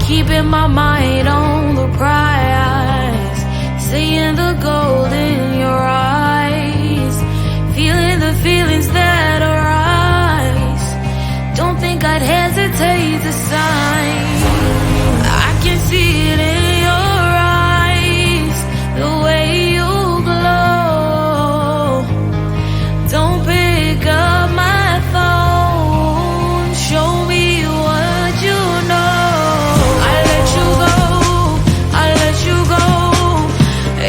keeping my mind on the prize, seeing the gold in your eyes, feeling the feelings that arise. Don't think I'd hesitate to sign. I can see it in your eyes, the way you glow. Don't pick up my phone, show me what you know. I let you go, I let you go.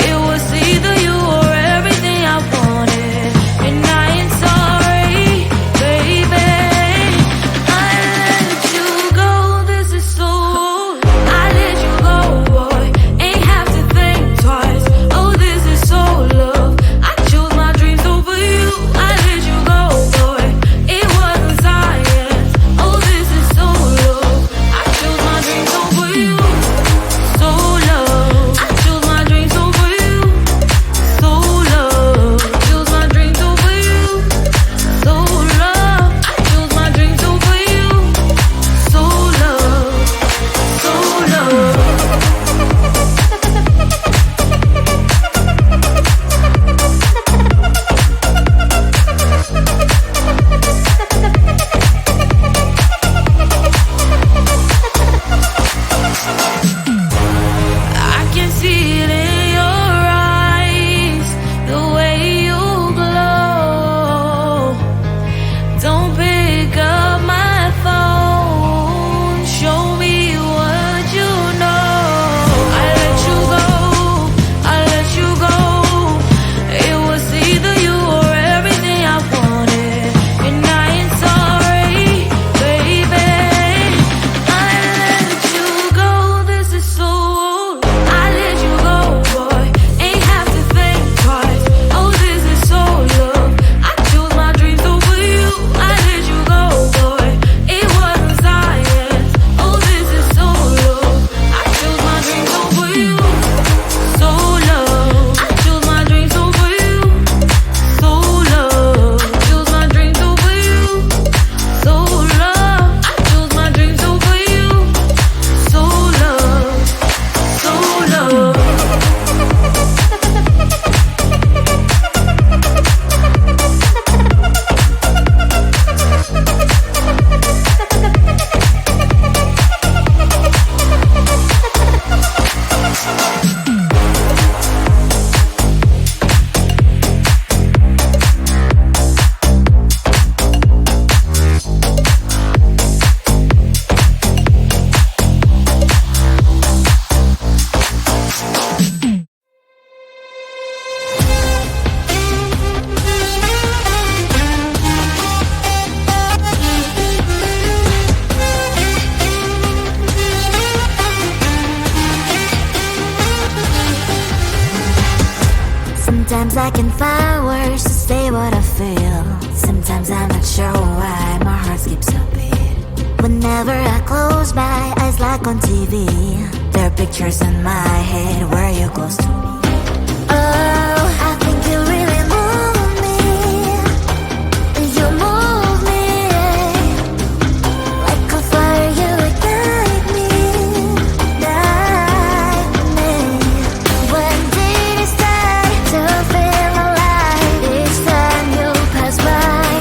It was either you or everything I wanted, and I ain't sorry, baby. I let you go, this is so. I let you go, boy, ain't have to think twice. Oh, this is so love. I chose my dreams over you. I let you go, boy, it wasn't science. Oh, this is so love. I chose my dreams over you. So love. I chose my dreams over you. So love. Chose my dreams over you. So love. I chose my dreams over you. So love. So love. I can see it in your eyes, the way you glow. Don't pick up my phone, show me what you know. I let you go, I let you go. It was either you or everything I wanted, and I ain't sorry, baby. I let you go, this is so. I let you go, boy, ain't have to think twice. Oh, this is so love. I chose my dreams over you. I let you go, boy, it wasn't science. Oh, this is so love. I chose my dreams over you. So love. I chose my dreams over you. So love. Chose my dreams over you. So love. I chose my dreams over you. So love. So love. Sometimes I can find words to say what I feel. Sometimes I'm not sure why my heart skips a beat. Whenever I close my eyes like on TV, there are pictures in my head where you're close to me. Oh, I think you really move me. You move me like a fire, you ignite me, ignite me. When days start to feel alive, each time you pass by,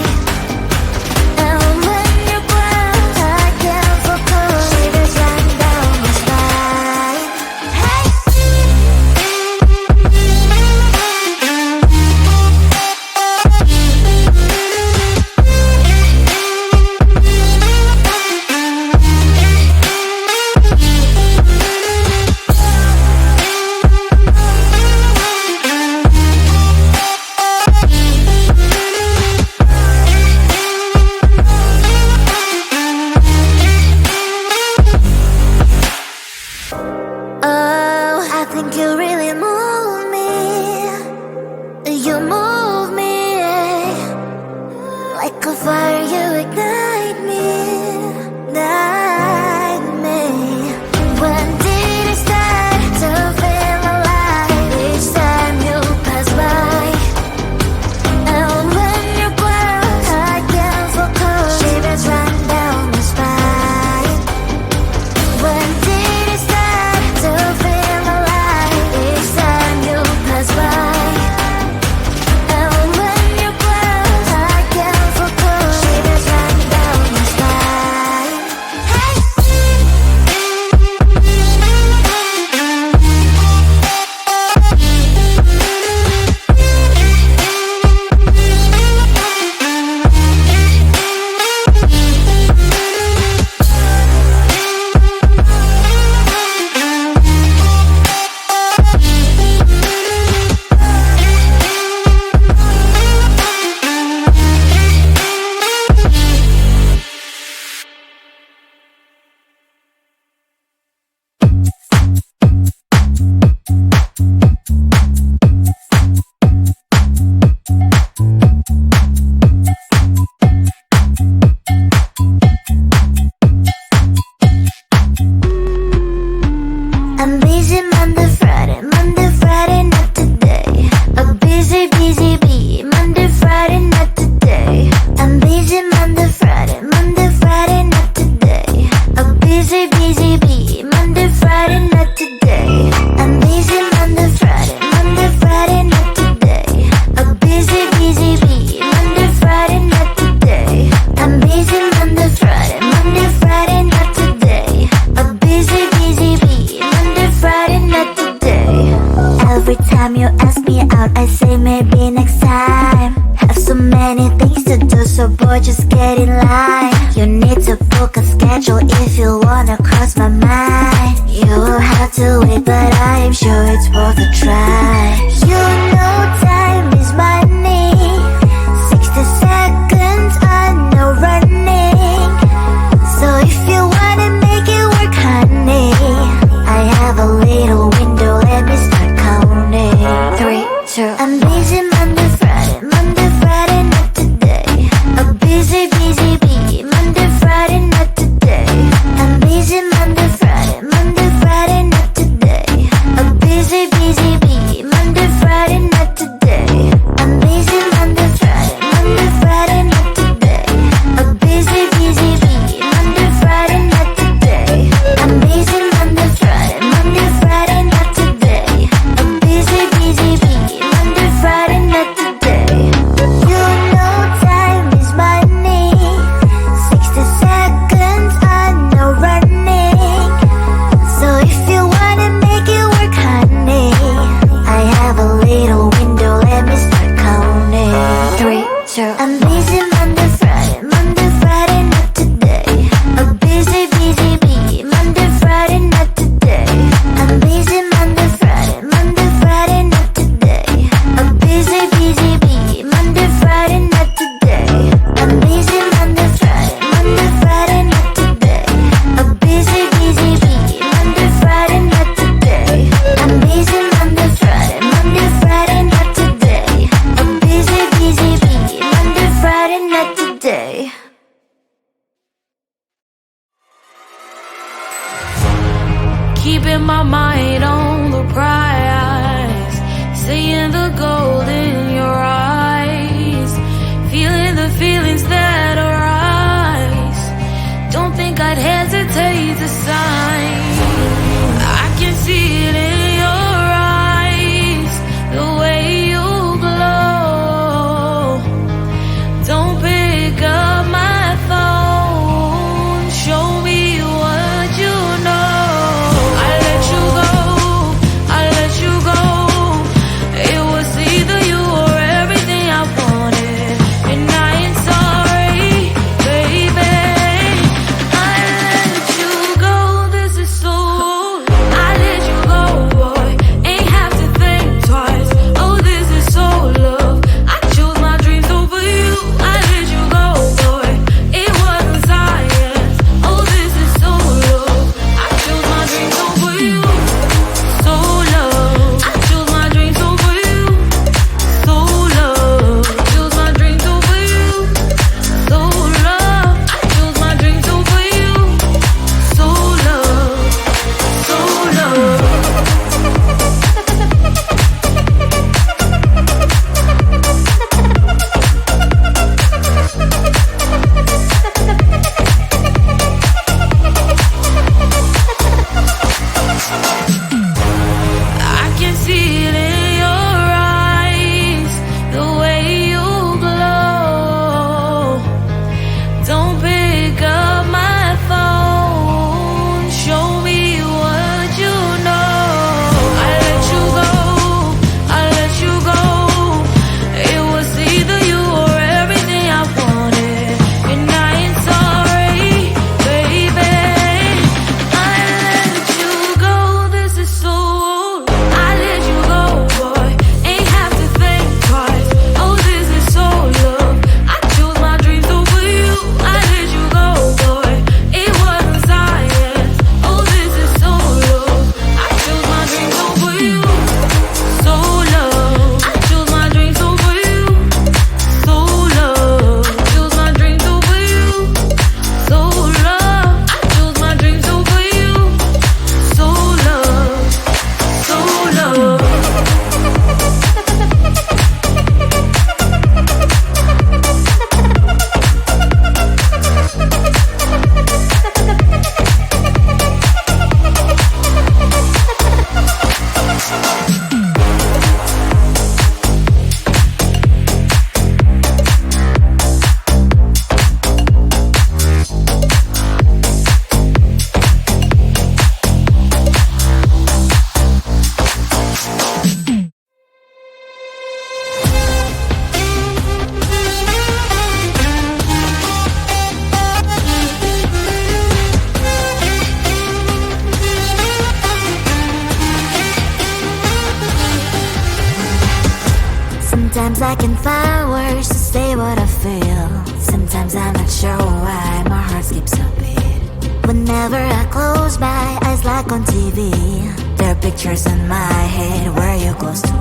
and when you're gone, I can't focus. Shivers run down my spine. Hey. book a schedule if you wanna cross my mind. You will have to wait, but I am sure it's worth a try. You know time is money. 60 seconds on no running. So if you wanna make it work, honey, I have a little window, let me start counting. 3, 2, I'm busy Monday, Friday, Monday, Friday, not today. A busy, busy bee, Monday, Friday, not today. I'm busy Monday, Friday, Monday, Friday, not today. A busy, busy bee, Monday, Friday, not today. I'm busy Monday, Friday, Monday, Friday, not today. A busy, busy bee, Monday, Friday, not today. I'm busy Monday, Friday, Monday, Friday, not today. A busy, busy bee, Monday, Friday, not today. You know time is money. 60 seconds on no running. So if you wanna make it work, honey, I have a little window, let me start counting. 3, 2, I'm busy Monday, Friday, Monday, Friday, not today. A busy, busy bee, Monday, Friday, not today. I'm busy Monday, Friday, Monday, Friday, not today. A busy, busy bee, Monday, Friday, not today. I'm busy Monday, Friday, Monday, Friday, not today. A busy, busy bee, Monday, Friday, not today. I'm busy Monday, Friday, Monday, Friday, not today. A busy, busy bee, Monday, Friday, not today. Keeping my mind on the prize, seeing the gold in your eyes, feeling the feelings that arise. Don't think I'd hesitate to sign. I can see it in your eyes, the way you glow. Don't pick up my phone, show me what you know. I let you go, it was Sometimes I can find words to say what I feel. Sometimes I'm not sure why my heart skips a beat. Whenever I close my eyes like on TV, there are pictures in my head where you're close to me.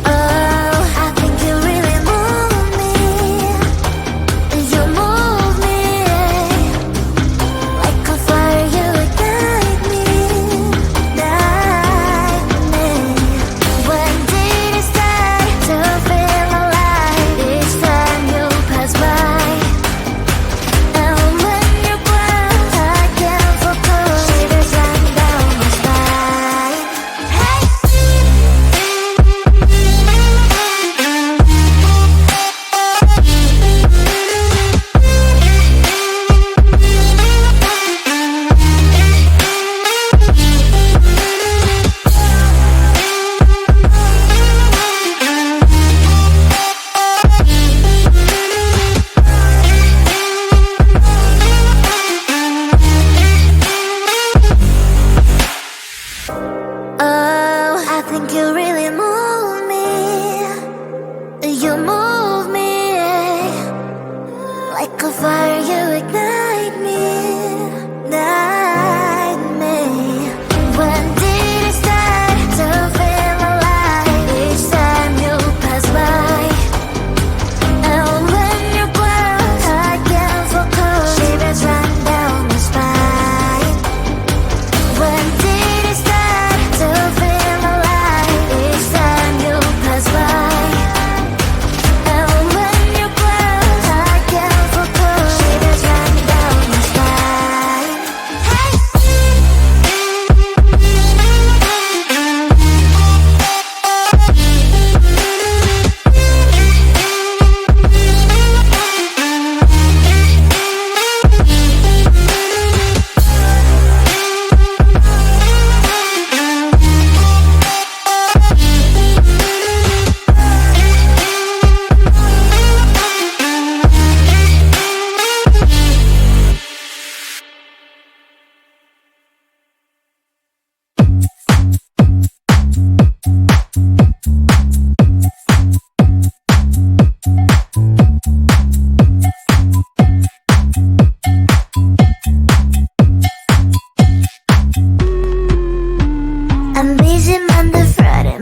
Oh, I think you really move me. You move me like a fire, you ignite me, ignite me. When did it start to feel alive? Each time you pass by, and when you're gone, I can't focus. Shivers run down my spine. Hey. Oh, I think you really move me. You move me like a fire, you ignite me, ignite me. When did it start to feel alive? Each time you pass by, and when you're gone, I can't focus. Shivers run down my spine. When did it start to feel alive? Each time you pass by, and when you're gone, I can't focus. Shivers run down my spine. Hey. I'm busy Monday, Friday,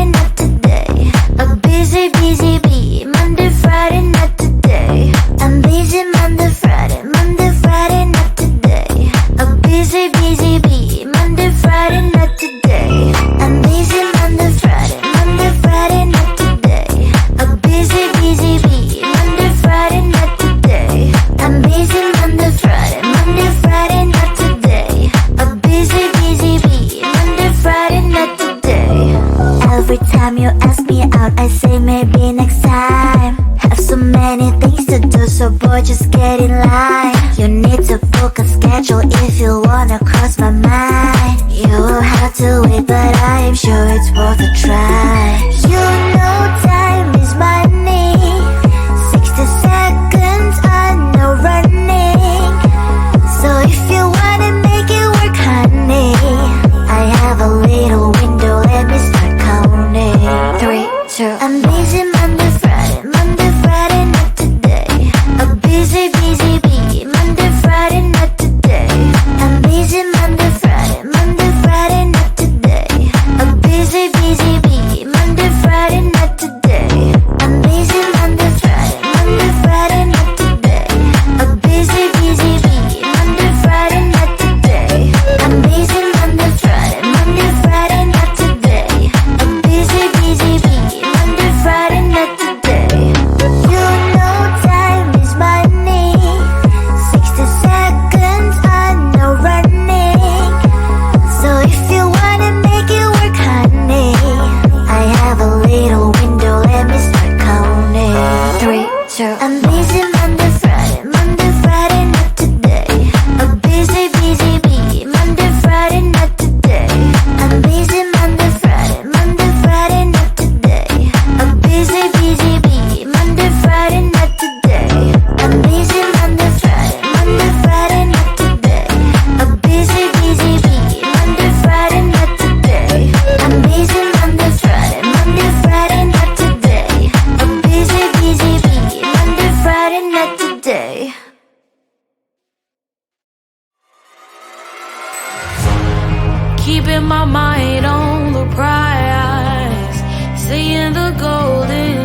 not today. A busy bee. Monday, Friday, not today. I'm busy Monday, Friday, not today. A busy bee. Monday, Friday, not today. I'm busy Monday, Friday, not today. A busy bee. Monday, Friday, not today. I'm busy Monday, Friday, not today. A busy bee. Monday, Friday, not today. Every time you ask me out, I say maybe next time. Have so many things to do, so boy, just get in line. You need to book a schedule if you wanna cross my mind. You will have to wait, but I am sure it's worth a try. You know time is money. 60 seconds on no running. So if you wanna make it work, honey, I have a little window, let me start counting. 3, 2, I'm busy Monday, Friday, not today. A busy bee. Monday, Friday, not today. I'm busy Monday, Friday, not today. A busy bee. keeping my mind on the prize, seeing the golden